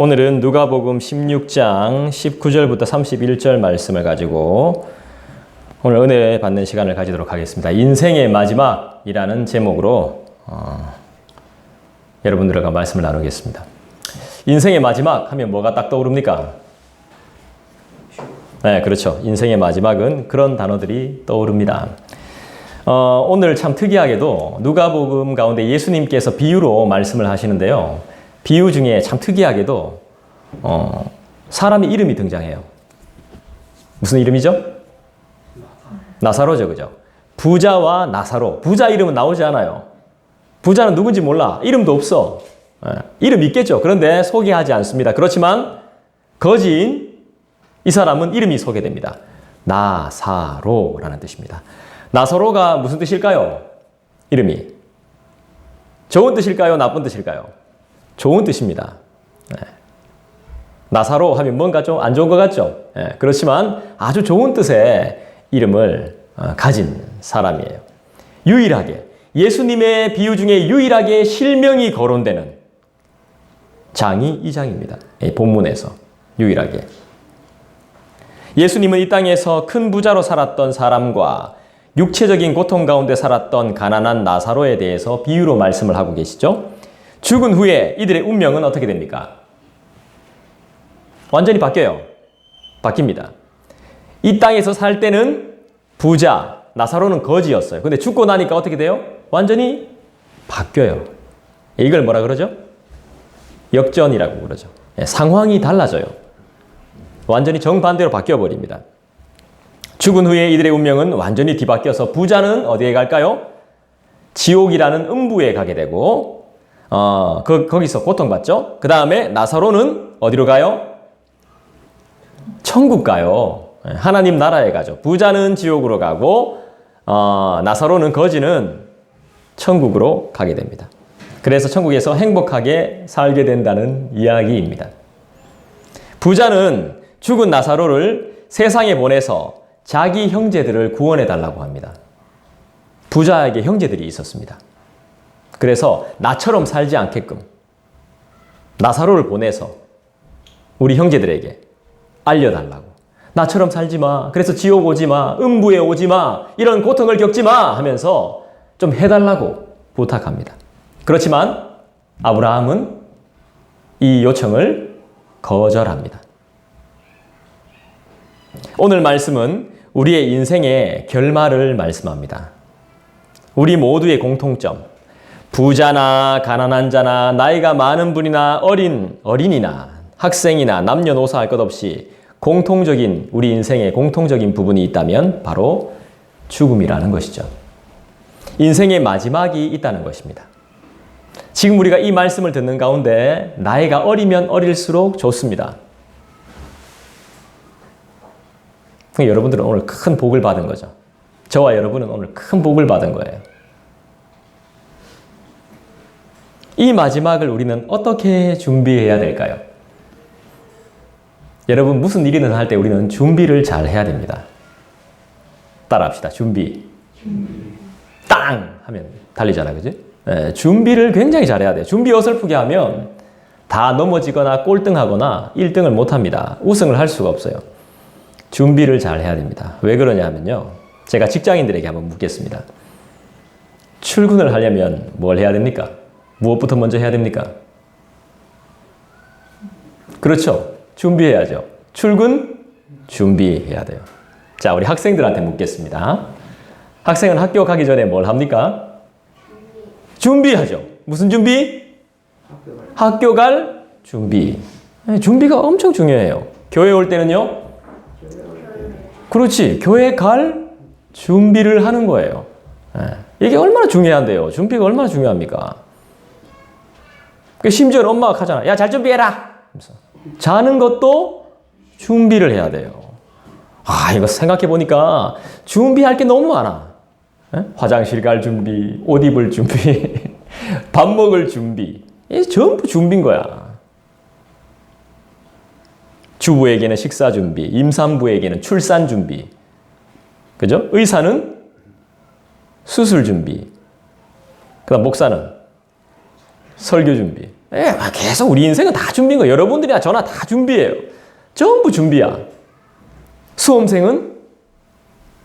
오늘은 누가복음 16장 19절부터 31절 말씀을 가지고 오늘 은혜 받는 시간을 가지도록 하겠습니다. 인생의 마지막이라는 제목으로 여러분들과 말씀을 나누겠습니다. 인생의 마지막 하면 뭐가 딱 떠오릅니까? 네, 그렇죠. 인생의 마지막은 그런 단어들이 떠오릅니다. 오늘 참 특이하게도 누가복음 가운데 예수님께서 비유로 말씀을 하시는데요. 비유 중에 참 특이하게도 사람의 이름이 등장해요. 무슨 이름이죠? 나사로죠, 그죠? 부자와 나사로. 부자 이름은 나오지 않아요. 부자는 누군지 몰라. 이름도 없어. 이름 있겠죠. 그런데 소개하지 않습니다. 그렇지만 거지인 이 사람은 이름이 소개됩니다. 나사로라는 뜻입니다. 나사로가 무슨 뜻일까요? 이름이. 좋은 뜻일까요? 나쁜 뜻일까요? 좋은 뜻입니다. 나사로 하면 뭔가 좀 안 좋은 것 같죠? 그렇지만 아주 좋은 뜻의 이름을 가진 사람이에요. 유일하게 예수님의 비유 중에 유일하게 실명이 거론되는 장이 이 장입니다. 이 본문에서 유일하게. 예수님은 이 땅에서 큰 부자로 살았던 사람과 육체적인 고통 가운데 살았던 가난한 나사로에 대해서 비유로 말씀을 하고 계시죠. 죽은 후에 이들의 운명은 어떻게 됩니까? 완전히 바뀌어요. 바뀝니다. 이 땅에서 살 때는 부자, 나사로는 거지였어요. 근데 죽고 나니까 어떻게 돼요? 완전히 바뀌어요. 이걸 뭐라 그러죠? 역전이라고 그러죠. 상황이 달라져요. 완전히 정반대로 바뀌어버립니다. 죽은 후에 이들의 운명은 완전히 뒤바뀌어서 부자는 어디에 갈까요? 지옥이라는 음부에 가게 되고 거기서 고통받죠. 그 다음에 나사로는 어디로 가요? 천국 가요. 하나님 나라에 가죠. 부자는 지옥으로 가고 나사로는 거지는 천국으로 가게 됩니다. 그래서 천국에서 행복하게 살게 된다는 이야기입니다. 부자는 죽은 나사로를 세상에 보내서 자기 형제들을 구원해 달라고 합니다. 부자에게 형제들이 있었습니다. 그래서 나처럼 살지 않게끔 나사로를 보내서 우리 형제들에게 알려달라고. 나처럼 살지 마. 그래서 지옥 오지 마. 음부에 오지 마. 이런 고통을 겪지 마. 하면서 좀 해달라고 부탁합니다. 그렇지만 아브라함은 이 요청을 거절합니다. 오늘 말씀은 우리의 인생의 결말을 말씀합니다. 우리 모두의 공통점. 부자나 가난한 자나 나이가 많은 분이나 어린이나 학생이나 남녀노소 할 것 없이 공통적인 우리 인생의 공통적인 부분이 있다면 바로 죽음이라는 것이죠. 인생의 마지막이 있다는 것입니다. 지금 우리가 이 말씀을 듣는 가운데 나이가 어리면 어릴수록 좋습니다. 여러분들은 오늘 큰 복을 받은 거죠. 저와 여러분은 오늘 큰 복을 받은 거예요. 이 마지막을 우리는 어떻게 준비해야 될까요? 여러분, 무슨 일이든 할 때 우리는 준비를 잘 해야 됩니다. 따라합시다. 준비. 땅! 하면 달리잖아, 그지? 네, 준비를 굉장히 잘해야 돼요. 준비 어설프게 하면 다 넘어지거나 꼴등하거나 1등을 못합니다. 우승을 할 수가 없어요. 준비를 잘 해야 됩니다. 왜 그러냐 하면요. 제가 직장인들에게 한번 묻겠습니다. 출근을 하려면 뭘 해야 됩니까? 무엇부터 먼저 해야 됩니까? 그렇죠. 준비해야죠. 출근, 준비해야 돼요. 자, 우리 학생들한테 묻겠습니다. 학생은 학교 가기 전에 뭘 합니까? 준비하죠. 무슨 준비? 학교 갈 준비. 준비가 엄청 중요해요. 교회 올 때는요? 그렇지. 교회 갈 준비를 하는 거예요. 이게 얼마나 중요한데요. 준비가 얼마나 중요합니까? 심지어 엄마가 하잖아. 야, 잘 준비해라. 자는 것도 준비를 해야 돼요. 이거 생각해보니까 준비할 게 너무 많아. 화장실 갈 준비, 옷 입을 준비, 밥 먹을 준비. 이게 전부 준비인 거야. 주부에게는 식사 준비, 임산부에게는 출산 준비. 그죠? 의사는 수술 준비. 그다음 목사는 설교 준비. 계속 우리 인생은 다 준비인 거예요. 여러분들이나 저나 다 준비예요. 전부 준비야. 수험생은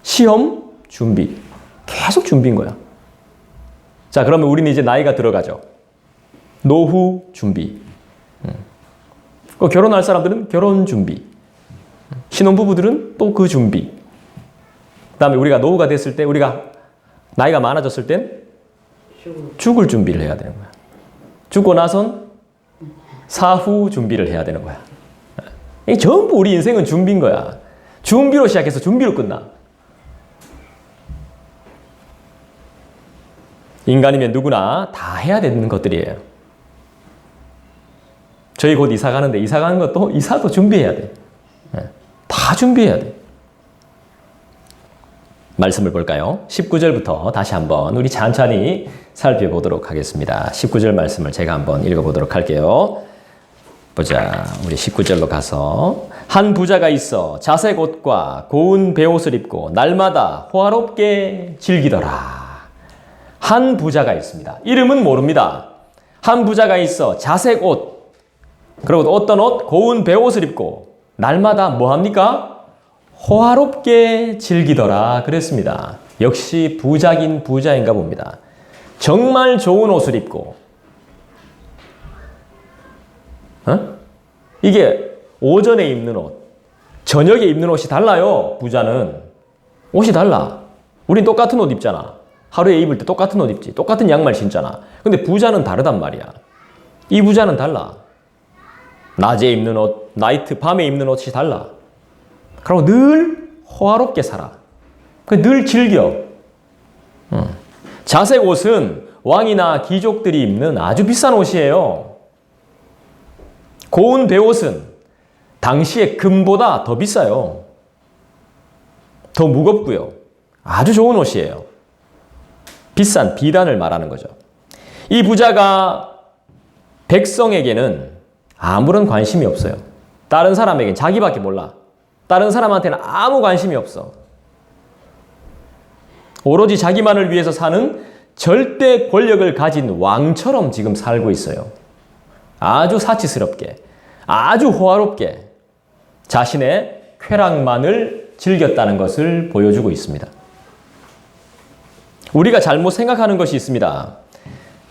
시험 준비. 계속 준비인 거야. 자, 그러면 우리는 이제 나이가 들어가죠. 노후 준비. 결혼할 사람들은 결혼 준비. 신혼부부들은 또 그 준비. 그 다음에 우리가 노후가 됐을 때, 우리가 나이가 많아졌을 땐 죽을 준비를 해야 되는 거야. 죽고 나선 사후 준비를 해야 되는 거야. 이게 전부 우리 인생은 준비인 거야. 준비로 시작해서 준비로 끝나. 인간이면 누구나 다 해야 되는 것들이에요. 저희 곧 이사 가는데 이사 가는 것도 이사도 준비해야 돼. 다 준비해야 돼. 말씀을 볼까요? 19절부터 다시 한번 우리 천천히 살펴보도록 하겠습니다. 19절 말씀을 제가 한번 읽어보도록 할게요. 보자. 우리 19절로 가서 한 부자가 있어 자색 옷과 고운 베옷을 입고 날마다 호화롭게 즐기더라. 한 부자가 있습니다. 이름은 모릅니다. 한 부자가 있어 자색 옷, 그리고 어떤 옷? 고운 베옷을 입고 날마다 뭐합니까? 호화롭게 즐기더라 그랬습니다. 역시 부자긴 부자인가 봅니다. 정말 좋은 옷을 입고 이게 오전에 입는 옷, 저녁에 입는 옷이 달라요. 부자는 옷이 달라. 우린 똑같은 옷 입잖아. 하루에 입을 때 똑같은 옷 입지. 똑같은 양말 신잖아. 근데 부자는 다르단 말이야. 이 부자는 달라. 낮에 입는 옷, 나이트, 밤에 입는 옷이 달라. 그리고 늘 호화롭게 살아. 늘 즐겨. 자색 옷은 왕이나 귀족들이 입는 아주 비싼 옷이에요. 고운 베옷은 당시의 금보다 더 비싸요. 더 무겁고요. 아주 좋은 옷이에요. 비싼 비단을 말하는 거죠. 이 부자가 백성에게는 아무런 관심이 없어요. 다른 사람에게는 자기밖에 몰라. 다른 사람한테는 아무 관심이 없어. 오로지 자기만을 위해서 사는 절대 권력을 가진 왕처럼 지금 살고 있어요. 아주 사치스럽게, 아주 호화롭게 자신의 쾌락만을 즐겼다는 것을 보여주고 있습니다. 우리가 잘못 생각하는 것이 있습니다.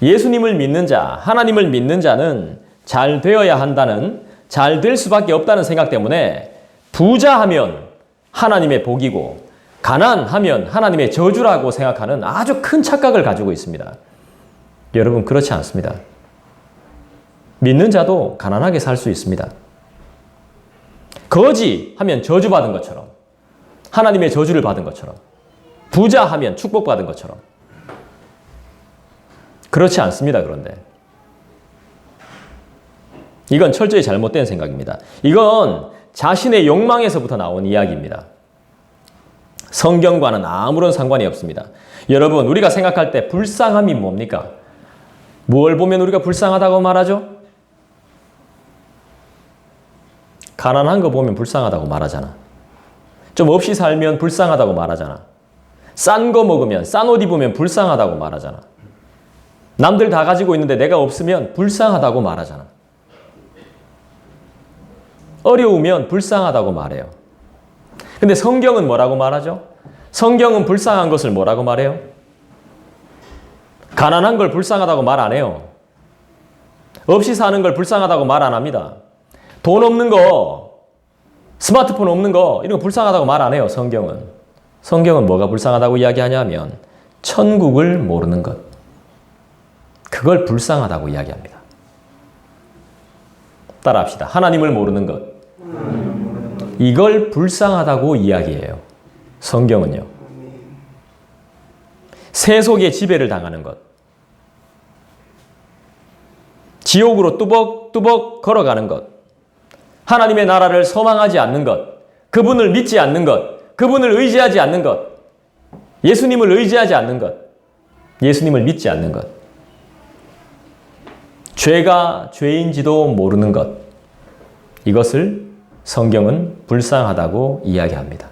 예수님을 믿는 자, 하나님을 믿는 자는 잘 되어야 한다는, 잘 될 수밖에 없다는 생각 때문에 부자하면 하나님의 복이고 가난하면 하나님의 저주라고 생각하는 아주 큰 착각을 가지고 있습니다. 여러분, 그렇지 않습니다. 믿는 자도 가난하게 살 수 있습니다. 거지하면 저주받은 것처럼, 하나님의 저주를 받은 것처럼, 부자하면 축복받은 것처럼. 그렇지 않습니다. 그런데 이건 철저히 잘못된 생각입니다. 이건 자신의 욕망에서부터 나온 이야기입니다. 성경과는 아무런 상관이 없습니다. 여러분, 우리가 생각할 때 불쌍함이 뭡니까? 뭘 보면 우리가 불쌍하다고 말하죠? 가난한 거 보면 불쌍하다고 말하잖아. 좀 없이 살면 불쌍하다고 말하잖아. 싼 거 먹으면, 싼 옷 입으면 불쌍하다고 말하잖아. 남들 다 가지고 있는데 내가 없으면 불쌍하다고 말하잖아. 어려우면 불쌍하다고 말해요. 근데 성경은 뭐라고 말하죠? 성경은 불쌍한 것을 뭐라고 말해요? 가난한 걸 불쌍하다고 말 안 해요. 없이 사는 걸 불쌍하다고 말 안 합니다. 돈 없는 거, 스마트폰 없는 거, 이런 거 불쌍하다고 말 안 해요. 성경은 뭐가 불쌍하다고 이야기하냐면 천국을 모르는 것, 그걸 불쌍하다고 이야기합니다. 따라합시다. 하나님을 모르는 것, 이걸 불쌍하다고 이야기해요. 성경은요. 세속의 지배를 당하는 것, 지옥으로 뚜벅뚜벅 걸어가는 것, 하나님의 나라를 소망하지 않는 것, 그분을 믿지 않는 것, 그분을 의지하지 않는 것, 예수님을 의지하지 않는 것, 예수님을 믿지 않는 것, 죄가 죄인지도 모르는 것, 이것을 성경은 불쌍하다고 이야기합니다.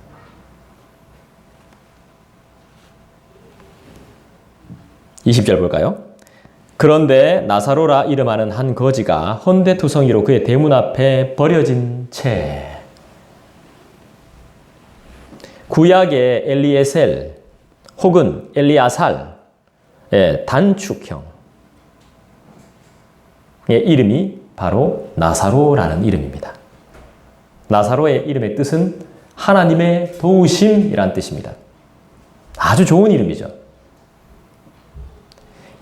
(20절) 볼까요? 그런데 나사로라 이름하는 한 거지가 헌데투성이로 그의 대문 앞에 버려진 채. 구약의 엘리에셀 혹은 엘리아살의 단축형 이름이 바로 나사로라는 이름입니다. 나사로의 이름의 뜻은 하나님의 도우심이란 뜻입니다. 아주 좋은 이름이죠.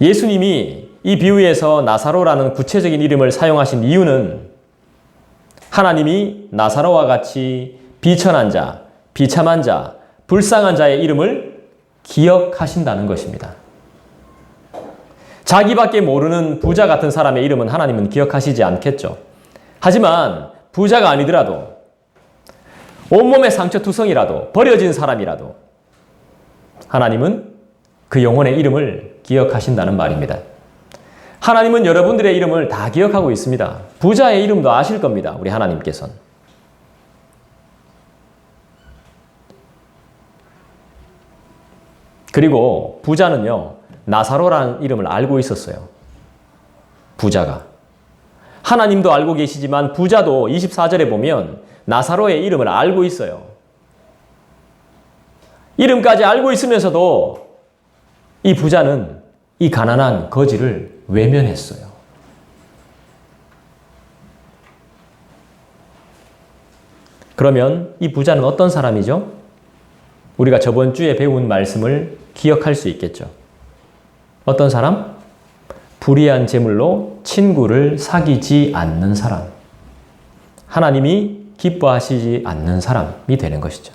예수님이 이 비유에서 나사로라는 구체적인 이름을 사용하신 이유는 하나님이 나사로와 같이 비천한 자, 비참한 자, 불쌍한 자의 이름을 기억하신다는 것입니다. 자기밖에 모르는 부자 같은 사람의 이름은 하나님은 기억하시지 않겠죠. 하지만 부자가 아니더라도 온몸에 상처투성이라도 버려진 사람이라도 하나님은 그 영혼의 이름을 기억하신다는 말입니다. 하나님은 여러분들의 이름을 다 기억하고 있습니다. 부자의 이름도 아실 겁니다. 우리 하나님께서는. 그리고 부자는요, 나사로라는 이름을 알고 있었어요. 부자가. 하나님도 알고 계시지만 부자도 24절에 보면 나사로의 이름을 알고 있어요. 이름까지 알고 있으면서도 이 부자는 이 가난한 거지를 외면했어요. 그러면 이 부자는 어떤 사람이죠? 우리가 저번 주에 배운 말씀을 기억할 수 있겠죠. 어떤 사람? 불의한 재물로 친구를 사귀지 않는 사람. 하나님이 기뻐하시지 않는 사람이 되는 것이죠.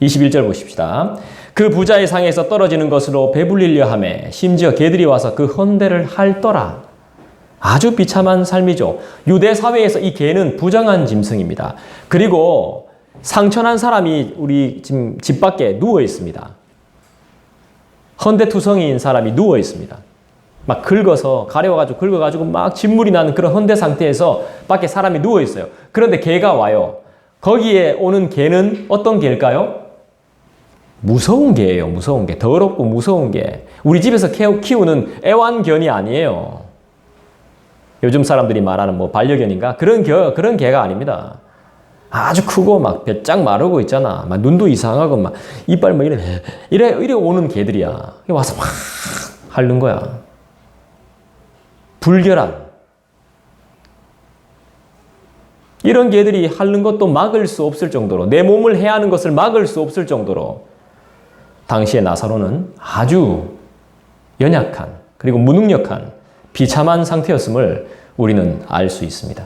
21절 보십시다. 그 부자의 상에서 떨어지는 것으로 배불리려 하매 심지어 개들이 와서 그 헌대를 핥더라. 아주 비참한 삶이죠. 유대 사회에서 이 개는 부정한 짐승입니다. 그리고 상처난 사람이 우리 지금 집 밖에 누워 있습니다. 헌대투성이인 사람이 누워 있습니다. 막 긁어서 가려워가지고 긁어가지고 막 진물이 나는 그런 헌대 상태에서 밖에 사람이 누워 있어요. 그런데 개가 와요. 거기에 오는 개는 어떤 개일까요? 무서운 개예요. 무서운 개. 더럽고 무서운 개. 우리 집에서 키우는 애완견이 아니에요. 요즘 사람들이 말하는 뭐 반려견인가? 그런 개가 아닙니다. 아주 크고 막 뼈짝 마르고 있잖아. 막 눈도 이상하고 막 이빨 막 이래 오는 개들이야. 와서 막 핥는 거야. 불결한. 이런 개들이 핥는 것도 막을 수 없을 정도로, 내 몸을 해하는 것을 막을 수 없을 정도로 당시의 나사로는 아주 연약한, 그리고 무능력한, 비참한 상태였음을 우리는 알 수 있습니다.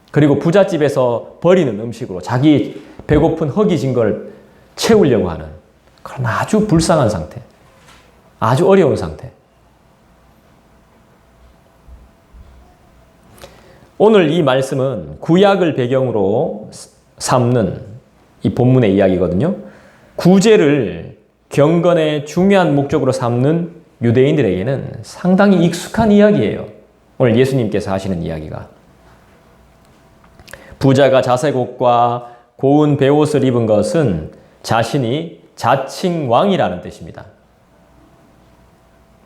그리고 부잣집에서 버리는 음식으로 자기 배고픈 허기진 걸 채우려고 하는 그런 아주 불쌍한 상태, 아주 어려운 상태. 오늘 이 말씀은 구약을 배경으로 삼는 이 본문의 이야기거든요. 구제를 경건의 중요한 목적으로 삼는 유대인들에게는 상당히 익숙한 이야기예요. 오늘 예수님께서 하시는 이야기가. 부자가 자색 옷과 고운 베옷을 입은 것은 자신이 자칭 왕이라는 뜻입니다.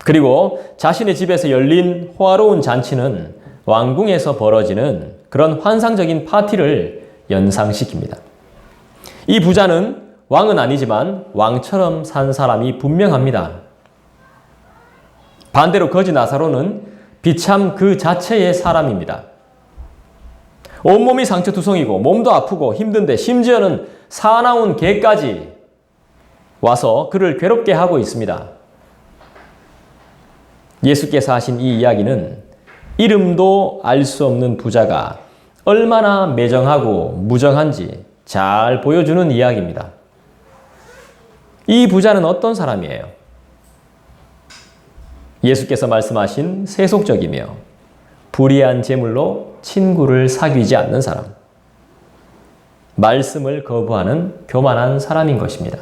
그리고 자신의 집에서 열린 호화로운 잔치는 왕궁에서 벌어지는 그런 환상적인 파티를 연상시킵니다. 이 부자는 왕은 아니지만 왕처럼 산 사람이 분명합니다. 반대로 거지 나사로는 비참 그 자체의 사람입니다. 온몸이 상처투성이고 몸도 아프고 힘든데 심지어는 사나운 개까지 와서 그를 괴롭게 하고 있습니다. 예수께서 하신 이 이야기는 이름도 알 수 없는 부자가 얼마나 매정하고 무정한지 잘 보여주는 이야기입니다. 이 부자는 어떤 사람이에요? 예수께서 말씀하신 세속적이며 불의한 재물로 친구를 사귀지 않는 사람. 말씀을 거부하는 교만한 사람인 것입니다.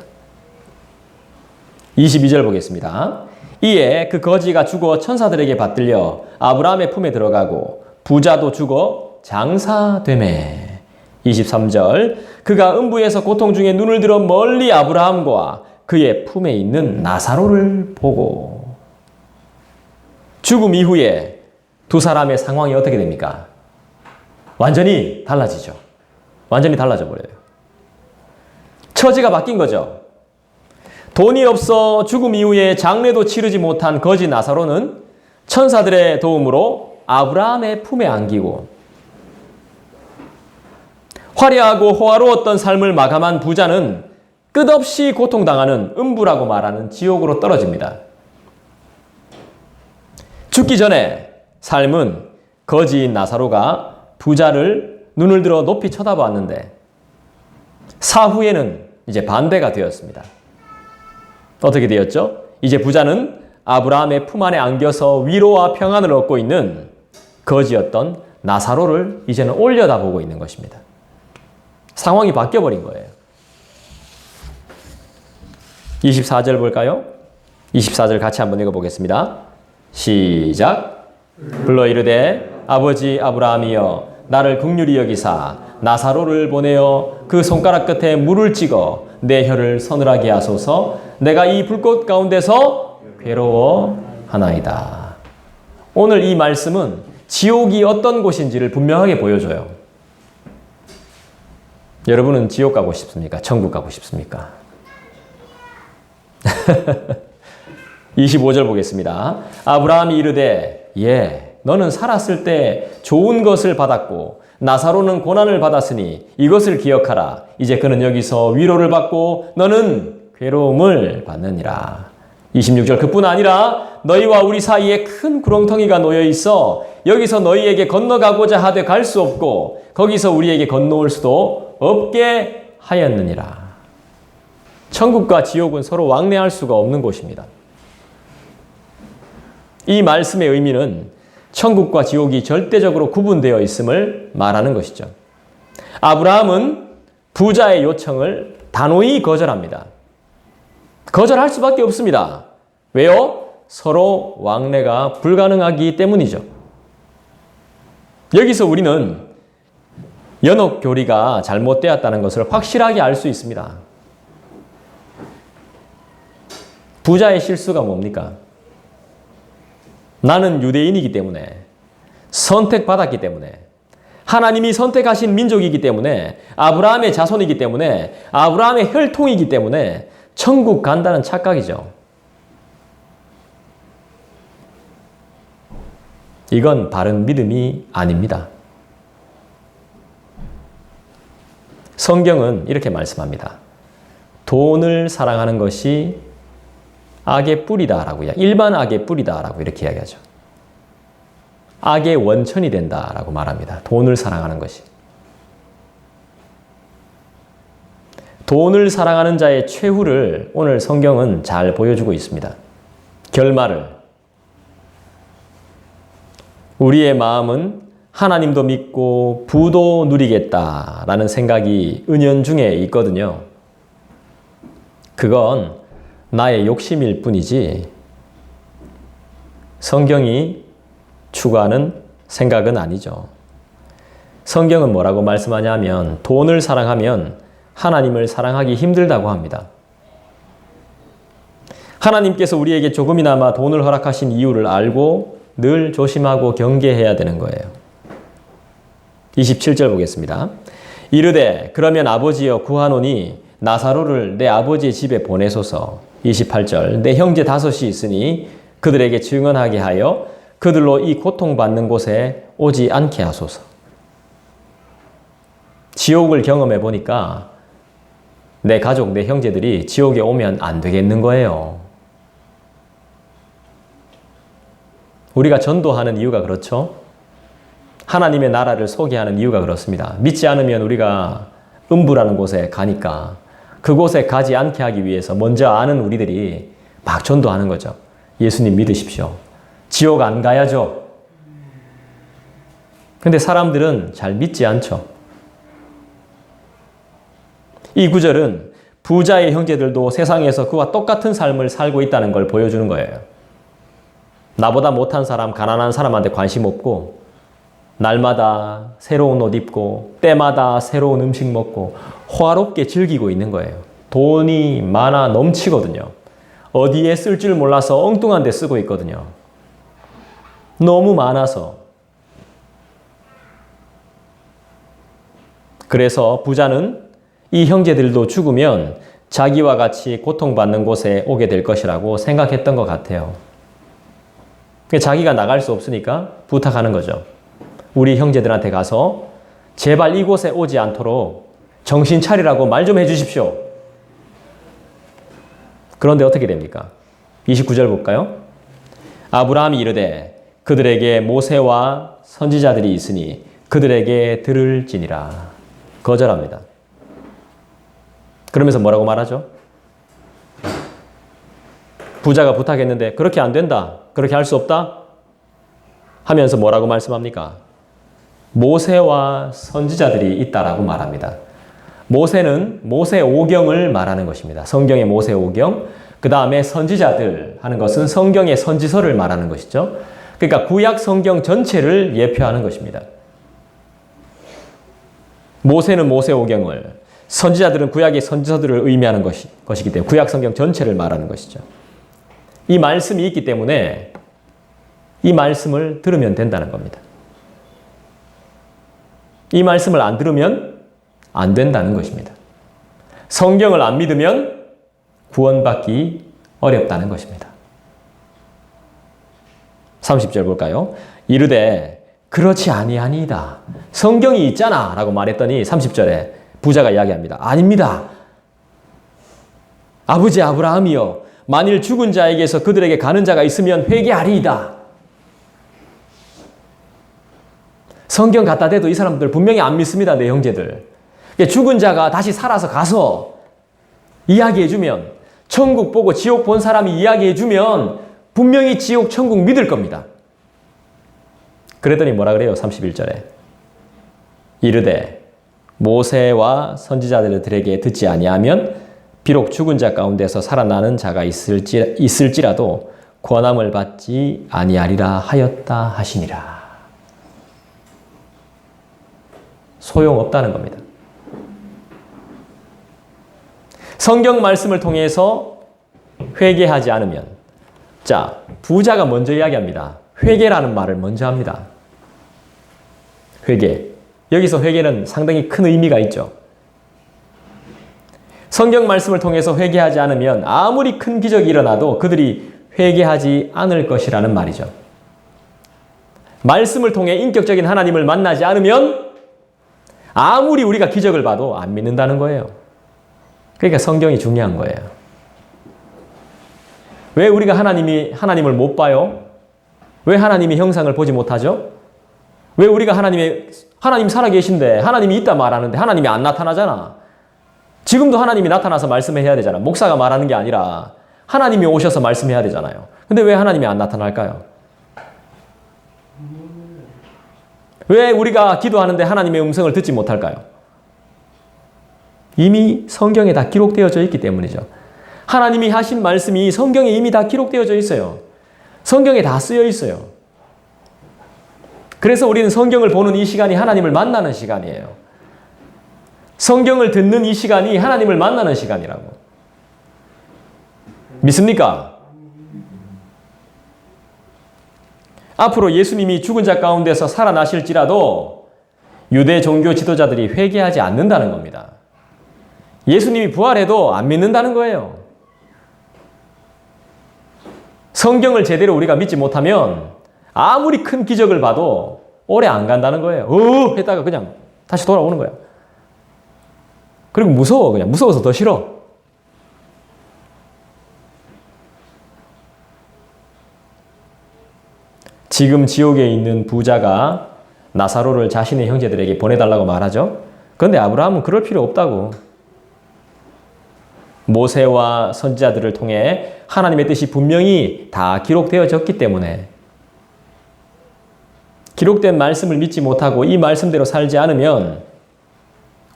22절 보겠습니다. 이에 그 거지가 죽어 천사들에게 받들려 아브라함의 품에 들어가고 부자도 죽어 장사되매. 23절 그가 음부에서 고통 중에 눈을 들어 멀리 아브라함과 그의 품에 있는 나사로를 보고. 죽음 이후에 두 사람의 상황이 어떻게 됩니까? 완전히 달라지죠. 완전히 달라져 버려요. 처지가 바뀐 거죠. 돈이 없어 죽음 이후에 장례도 치르지 못한 거지 나사로는 천사들의 도움으로 아브라함의 품에 안기고, 화려하고 호화로웠던 삶을 마감한 부자는 끝없이 고통당하는 음부라고 말하는 지옥으로 떨어집니다. 죽기 전에 삶은 거지인 나사로가 부자를 눈을 들어 높이 쳐다봤는데, 사후에는 이제 반대가 되었습니다. 어떻게 되었죠? 이제 부자는 아브라함의 품 안에 안겨서 위로와 평안을 얻고 있는 거지였던 나사로를 이제는 올려다보고 있는 것입니다. 상황이 바뀌어버린 거예요. 24절 볼까요? 24절 같이 한번 읽어보겠습니다. 시작. 불러 이르되 아버지 아브라함이여 나를 긍휼히 여기사 나사로를 보내어 그 손가락 끝에 물을 찍어 내 혀를 서늘하게 하소서. 내가 이 불꽃 가운데서 괴로워하나이다. 오늘 이 말씀은 지옥이 어떤 곳인지를 분명하게 보여줘요. 여러분은 지옥 가고 싶습니까? 천국 가고 싶습니까? 25절 보겠습니다. 아브라함이 이르되 너는 살았을 때 좋은 것을 받았고 나사로는 고난을 받았으니 이것을 기억하라. 이제 그는 여기서 위로를 받고 너는 괴로움을 받느니라. 26절 그뿐 아니라 너희와 우리 사이에 큰 구렁텅이가 놓여 있어 여기서 너희에게 건너가고자 하되 갈 수 없고 거기서 우리에게 건너올 수도 없게 하였느니라. 천국과 지옥은 서로 왕래할 수가 없는 곳입니다. 이 말씀의 의미는 천국과 지옥이 절대적으로 구분되어 있음을 말하는 것이죠. 아브라함은 부자의 요청을 단호히 거절합니다. 거절할 수밖에 없습니다. 왜요? 서로 왕래가 불가능하기 때문이죠. 여기서 우리는 연옥 교리가 잘못되었다는 것을 확실하게 알 수 있습니다. 부자의 실수가 뭡니까? 나는 유대인이기 때문에, 선택받았기 때문에, 하나님이 선택하신 민족이기 때문에, 아브라함의 자손이기 때문에, 아브라함의 혈통이기 때문에 천국 간다는 착각이죠. 이건 바른 믿음이 아닙니다. 성경은 이렇게 말씀합니다. 돈을 사랑하는 것이 악의 뿌리다라고, 일반 악의 뿌리다라고 이렇게 이야기하죠. 악의 원천이 된다라고 말합니다. 돈을 사랑하는 것이. 돈을 사랑하는 자의 최후를 오늘 성경은 잘 보여주고 있습니다. 결말을. 우리의 마음은 하나님도 믿고 부도 누리겠다라는 생각이 은연중에 있거든요. 그건 나의 욕심일 뿐이지 성경이 추구하는 생각은 아니죠. 성경은 뭐라고 말씀하냐면 돈을 사랑하면 하나님을 사랑하기 힘들다고 합니다. 하나님께서 우리에게 조금이나마 돈을 허락하신 이유를 알고 늘 조심하고 경계해야 되는 거예요. 27절 보겠습니다. 이르되 그러면 아버지여 구하노니 나사로를 내 아버지의 집에 보내소서. 28절 내 형제 5이 있으니 그들에게 증언하게 하여 그들로 이 고통받는 곳에 오지 않게 하소서. 지옥을 경험해 보니까 내 가족, 내 형제들이 지옥에 오면 안 되겠는 거예요. 우리가 전도하는 이유가 그렇죠. 하나님의 나라를 소개하는 이유가 그렇습니다. 믿지 않으면 우리가 음부라는 곳에 가니까 그곳에 가지 않게 하기 위해서 먼저 아는 우리들이 막 전도하는 거죠. 예수님 믿으십시오. 지옥 안 가야죠. 근데 사람들은 잘 믿지 않죠. 이 구절은 부자의 형제들도 세상에서 그와 똑같은 삶을 살고 있다는 걸 보여주는 거예요. 나보다 못한 사람, 가난한 사람한테 관심 없고 날마다 새로운 옷 입고 때마다 새로운 음식 먹고 호화롭게 즐기고 있는 거예요. 돈이 많아 넘치거든요. 어디에 쓸 줄 몰라서 엉뚱한 데 쓰고 있거든요. 너무 많아서. 그래서 부자는 이 형제들도 죽으면 자기와 같이 고통받는 곳에 오게 될 것이라고 생각했던 것 같아요. 자기가 나갈 수 없으니까 부탁하는 거죠. 우리 형제들한테 가서 제발 이곳에 오지 않도록 정신 차리라고 말 좀 해주십시오. 그런데 어떻게 됩니까? 29절 볼까요? 아브라함이 이르되 그들에게 모세와 선지자들이 있으니 그들에게 들을지니라. 거절합니다. 그러면서 뭐라고 말하죠? 부자가 부탁했는데 그렇게 안 된다. 그렇게 할 수 없다. 하면서 뭐라고 말씀합니까? 모세와 선지자들이 있다라고 말합니다. 모세는 모세 오경을 말하는 것입니다. 성경의 모세 오경. 그 다음에 선지자들 하는 것은 성경의 선지서를 말하는 것이죠. 그러니까 구약 성경 전체를 예표하는 것입니다. 모세는 모세 오경을, 선지자들은 구약의 선지서들을 의미하는 것이기 때문에 구약 성경 전체를 말하는 것이죠. 이 말씀이 있기 때문에 이 말씀을 들으면 된다는 겁니다. 이 말씀을 안 들으면 안 된다는 것입니다. 성경을 안 믿으면 구원받기 어렵다는 것입니다. 30절 볼까요? 이르되 그렇지 아니하니이다. 성경이 있잖아 라고 말했더니 30절에 부자가 이야기합니다. 아닙니다. 아버지 아브라함이여 만일 죽은 자에게서 그들에게 가는 자가 있으면 회개하리이다. 성경 갖다 대도 이 사람들 분명히 안 믿습니다. 내 형제들. 죽은 자가 다시 살아서 가서 이야기해주면, 천국 보고 지옥 본 사람이 이야기해주면 분명히 지옥 천국 믿을 겁니다. 그랬더니 뭐라 그래요? 31절에 이르되 모세와 선지자들에게 듣지 아니하면 비록 죽은 자 가운데서 살아나는 자가 있을지라도 권함을 받지 아니하리라 하였다 하시니라. 소용없다는 겁니다. 성경 말씀을 통해서 회개하지 않으면, 자, 부자가 먼저 이야기합니다. 회개라는 말을 먼저 합니다. 회개. 여기서 회개는 상당히 큰 의미가 있죠. 성경 말씀을 통해서 회개하지 않으면 아무리 큰 기적이 일어나도 그들이 회개하지 않을 것이라는 말이죠. 말씀을 통해 인격적인 하나님을 만나지 않으면 아무리 우리가 기적을 봐도 안 믿는다는 거예요. 그러니까 성경이 중요한 거예요. 왜 우리가 하나님을 못 봐요? 왜 하나님의 형상을 보지 못하죠? 왜 우리가 하나님 살아계신데 하나님이 있다 말하는데 하나님이 안 나타나잖아. 지금도 하나님이 나타나서 말씀해야 되잖아. 목사가 말하는 게 아니라 하나님이 오셔서 말씀해야 되잖아요. 근데 왜 하나님이 안 나타날까요? 왜 우리가 기도하는데 하나님의 음성을 듣지 못할까요? 이미 성경에 다 기록되어져 있기 때문이죠. 하나님이 하신 말씀이 성경에 이미 다 기록되어져 있어요. 성경에 다 쓰여 있어요. 그래서 우리는 성경을 보는 이 시간이 하나님을 만나는 시간이에요. 성경을 듣는 이 시간이 하나님을 만나는 시간이라고. 믿습니까? 앞으로 예수님이 죽은 자 가운데서 살아나실지라도 유대 종교 지도자들이 회개하지 않는다는 겁니다. 예수님이 부활해도 안 믿는다는 거예요. 성경을 제대로 우리가 믿지 못하면 아무리 큰 기적을 봐도 오래 안 간다는 거예요. 했다가 그냥 다시 돌아오는 거야. 그리고 무서워. 그냥 무서워서 더 싫어. 지금 지옥에 있는 부자가 나사로를 자신의 형제들에게 보내달라고 말하죠. 그런데 아브라함은 그럴 필요 없다고. 모세와 선지자들을 통해 하나님의 뜻이 분명히 다 기록되어졌기 때문에 기록된 말씀을 믿지 못하고 이 말씀대로 살지 않으면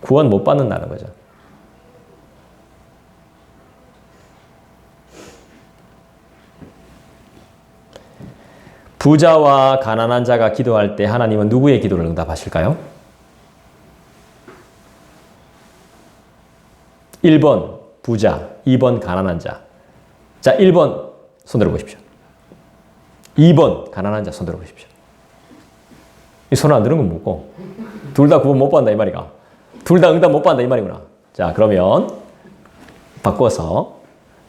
구원 못 받는다는 거죠. 부자와 가난한 자가 기도할 때 하나님은 누구의 기도를 응답하실까요? 1번 부자, 2번 가난한 자. 자, 1번 손 들어보십시오. 2번 가난한 자 손 들어보십시오. 이 손 안 드는 건 뭐고? 둘 다 구원 못 받는다 이 말이가. 둘 다 응답 못 받는다 이 말이구나. 자, 그러면 바꿔서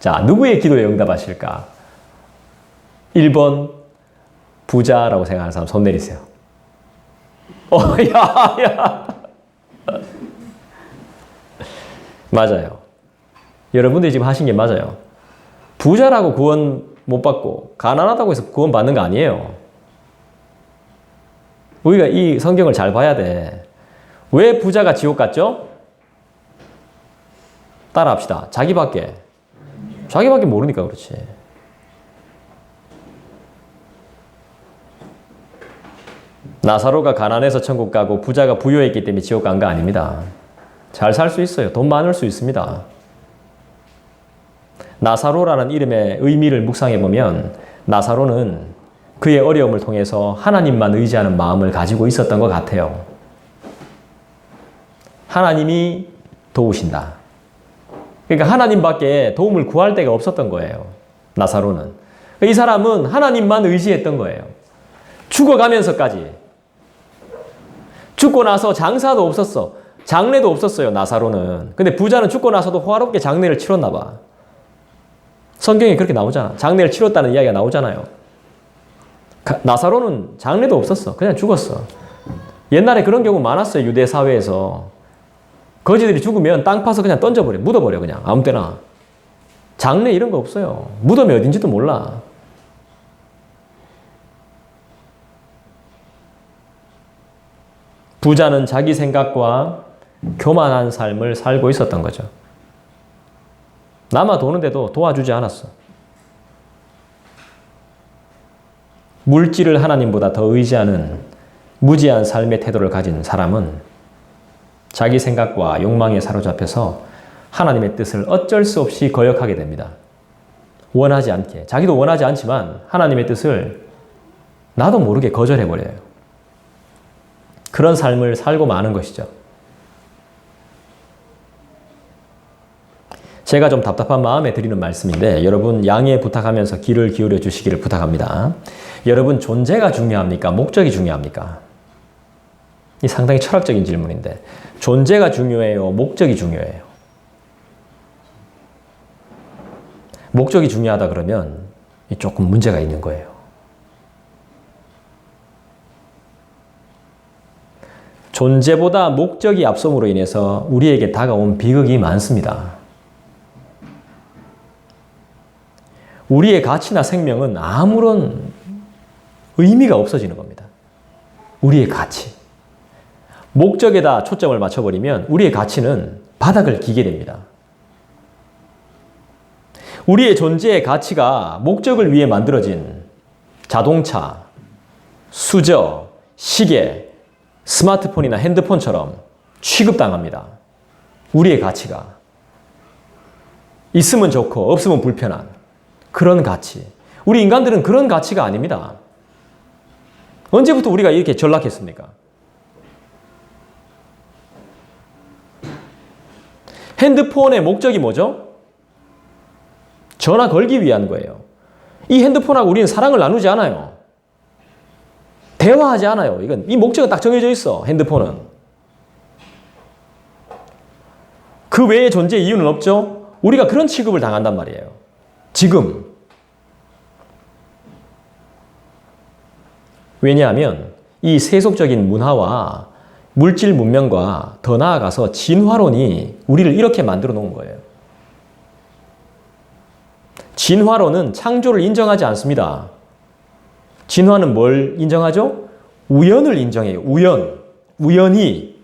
자, 누구의 기도에 응답하실까? 1번 부자라고 생각하는 사람 손 내리세요. 야. 맞아요. 여러분들이 지금 하신 게 맞아요. 부자라고 구원 못 받고 가난하다고 해서 구원 받는 거 아니에요. 우리가 이 성경을 잘 봐야 돼. 왜 부자가 지옥 갔죠? 따라합시다. 자기밖에 모르니까 그렇지. 나사로가 가난해서 천국 가고 부자가 부유했기 때문에 지옥 간 거 아닙니다. 잘 살 수 있어요. 돈 많을 수 있습니다. 나사로라는 이름의 의미를 묵상해 보면 나사로는 그의 어려움을 통해서 하나님만 의지하는 마음을 가지고 있었던 것 같아요. 하나님이 도우신다. 그러니까 하나님밖에 도움을 구할 데가 없었던 거예요. 나사로는. 이 사람은 하나님만 의지했던 거예요. 죽어가면서까지. 죽고 나서 장사도 없었어. 장례도 없었어요, 나사로는. 근데 부자는 죽고 나서도 호화롭게 장례를 치렀나 봐. 성경에 그렇게 나오잖아. 장례를 치렀다는 이야기가 나오잖아요. 나사로는 장례도 없었어. 그냥 죽었어. 옛날에 그런 경우 많았어요, 유대 사회에서. 거지들이 죽으면 땅 파서 그냥 던져버려. 묻어버려, 그냥. 아무 때나. 장례 이런 거 없어요. 무덤이 어딘지도 몰라. 부자는 자기 생각과 교만한 삶을 살고 있었던 거죠. 남아 도는데도 도와주지 않았어. 물질을 하나님보다 더 의지하는 무지한 삶의 태도를 가진 사람은 자기 생각과 욕망에 사로잡혀서 하나님의 뜻을 어쩔 수 없이 거역하게 됩니다. 원하지 않게. 자기도 원하지 않지만 하나님의 뜻을 나도 모르게 거절해버려요. 그런 삶을 살고 마는 것이죠. 제가 좀 답답한 마음에 드리는 말씀인데 여러분 양해 부탁하면서 귀를 기울여 주시기를 부탁합니다. 여러분 존재가 중요합니까? 목적이 중요합니까? 이 상당히 철학적인 질문인데 존재가 중요해요? 목적이 중요해요? 목적이 중요하다 그러면 조금 문제가 있는 거예요. 존재보다 목적이 앞섬으로 인해서 우리에게 다가온 비극이 많습니다. 우리의 가치나 생명은 아무런 의미가 없어지는 겁니다. 우리의 가치. 목적에다 초점을 맞춰버리면 우리의 가치는 바닥을 기게 됩니다. 우리의 존재의 가치가 목적을 위해 만들어진 자동차, 수저, 시계, 스마트폰이나 핸드폰처럼 취급당합니다. 우리의 가치가. 있으면 좋고 없으면 불편한 그런 가치. 우리 인간들은 그런 가치가 아닙니다. 언제부터 우리가 이렇게 전락했습니까? 핸드폰의 목적이 뭐죠? 전화 걸기 위한 거예요. 이 핸드폰하고 우리는 사랑을 나누지 않아요. 대화하지 않아요. 이 목적은 딱 정해져 있어. 핸드폰은. 그 외의 존재의 이유는 없죠. 우리가 그런 취급을 당한단 말이에요. 지금. 왜냐하면 이 세속적인 문화와 물질 문명과 더 나아가서 진화론이 우리를 이렇게 만들어 놓은 거예요. 진화론은 창조를 인정하지 않습니다. 진화는 뭘 인정하죠? 우연을 인정해요. 우연. 우연히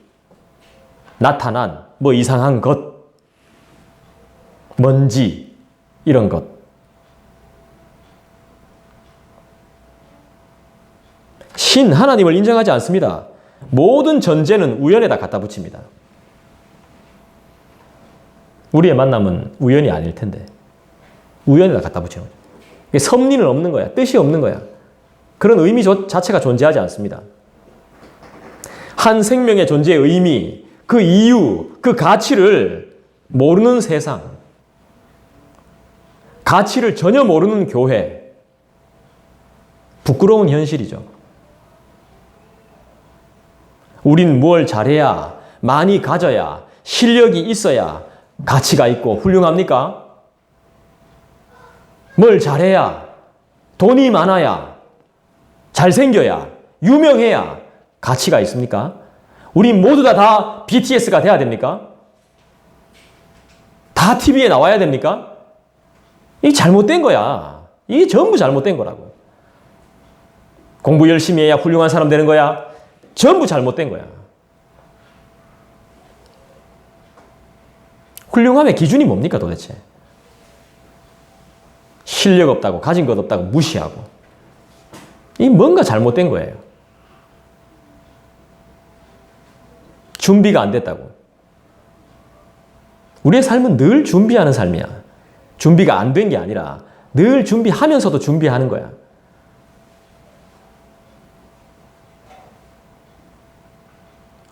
나타난 뭐 이상한 것, 먼지, 이런 것. 하나님을 인정하지 않습니다. 모든 전제는 우연에다 갖다 붙입니다. 우리의 만남은 우연이 아닐 텐데 우연에다 갖다 붙이는 거죠. 섭리는 없는 거야. 뜻이 없는 거야. 그런 의미 자체가 존재하지 않습니다. 한 생명의 존재의 의미, 그 이유, 그 가치를 모르는 세상, 가치를 전혀 모르는 교회, 부끄러운 현실이죠. 우린 뭘 잘해야, 많이 가져야, 실력이 있어야 가치가 있고 훌륭합니까? 뭘 잘해야, 돈이 많아야, 잘생겨야, 유명해야 가치가 있습니까? 우린 모두 다 BTS가 돼야 됩니까? 다 TV에 나와야 됩니까? 이게 잘못된 거야. 이게 전부 잘못된 거라고. 공부 열심히 해야 훌륭한 사람 되는 거야. 전부 잘못된 거야. 훌륭함의 기준이 뭡니까 도대체? 실력 없다고, 가진 것 없다고 무시하고. 이 뭔가 잘못된 거예요. 준비가 안 됐다고. 우리의 삶은 늘 준비하는 삶이야. 준비가 안 된 게 아니라 늘 준비하면서도 준비하는 거야.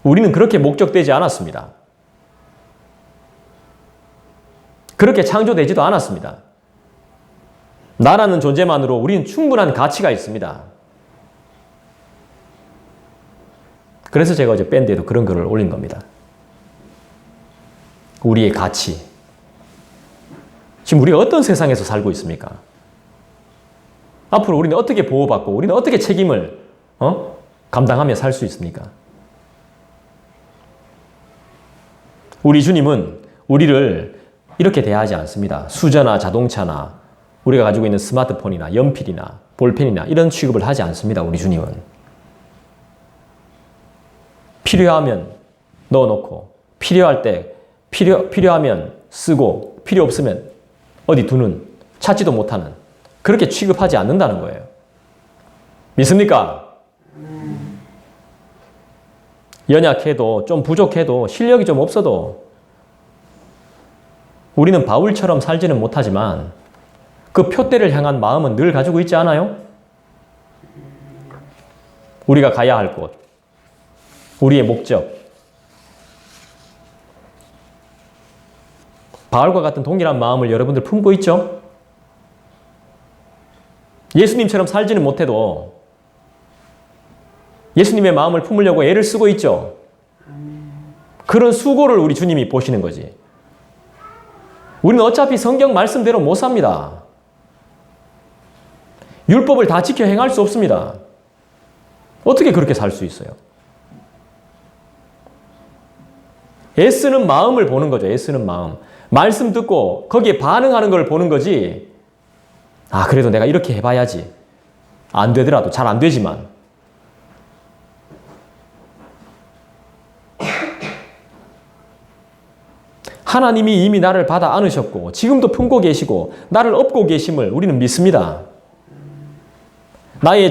우리는 그렇게 목적되지 않았습니다. 그렇게 창조되지도 않았습니다. 나라는 존재만으로 우리는 충분한 가치가 있습니다. 그래서 제가 어제 밴드에도 그런 글을 올린 겁니다. 우리의 가치. 지금 우리가 어떤 세상에서 살고 있습니까? 앞으로 우리는 어떻게 보호받고 우리는 어떻게 책임을 감당하며 살 수 있습니까? 우리 주님은 우리를 이렇게 대하지 않습니다. 수저나 자동차나 우리가 가지고 있는 스마트폰이나 연필이나 볼펜이나 이런 취급을 하지 않습니다. 우리 주님은. 필요하면 넣어놓고 필요할 때 필요하면 쓰고 필요 없으면 어디 두는, 찾지도 못하는, 그렇게 취급하지 않는다는 거예요. 믿습니까? 연약해도 좀 부족해도 실력이 좀 없어도 우리는 바울처럼 살지는 못하지만 그 표대를 향한 마음은 늘 가지고 있지 않아요? 우리가 가야 할 곳, 우리의 목적. 바울과 같은 동일한 마음을 여러분들 품고 있죠? 예수님처럼 살지는 못해도 예수님의 마음을 품으려고 애를 쓰고 있죠? 그런 수고를 우리 주님이 보시는 거지. 우리는 어차피 성경 말씀대로 못 삽니다. 율법을 다 지켜 행할 수 없습니다. 어떻게 그렇게 살 수 있어요? 애쓰는 마음을 보는 거죠. 애쓰는 마음. 말씀 듣고 거기에 반응하는 걸 보는 거지. 아, 그래도 내가 이렇게 해봐야지. 안 되더라도, 잘 안 되지만. 하나님이 이미 나를 받아 안으셨고 지금도 품고 계시고 나를 업고 계심을 우리는 믿습니다. 나의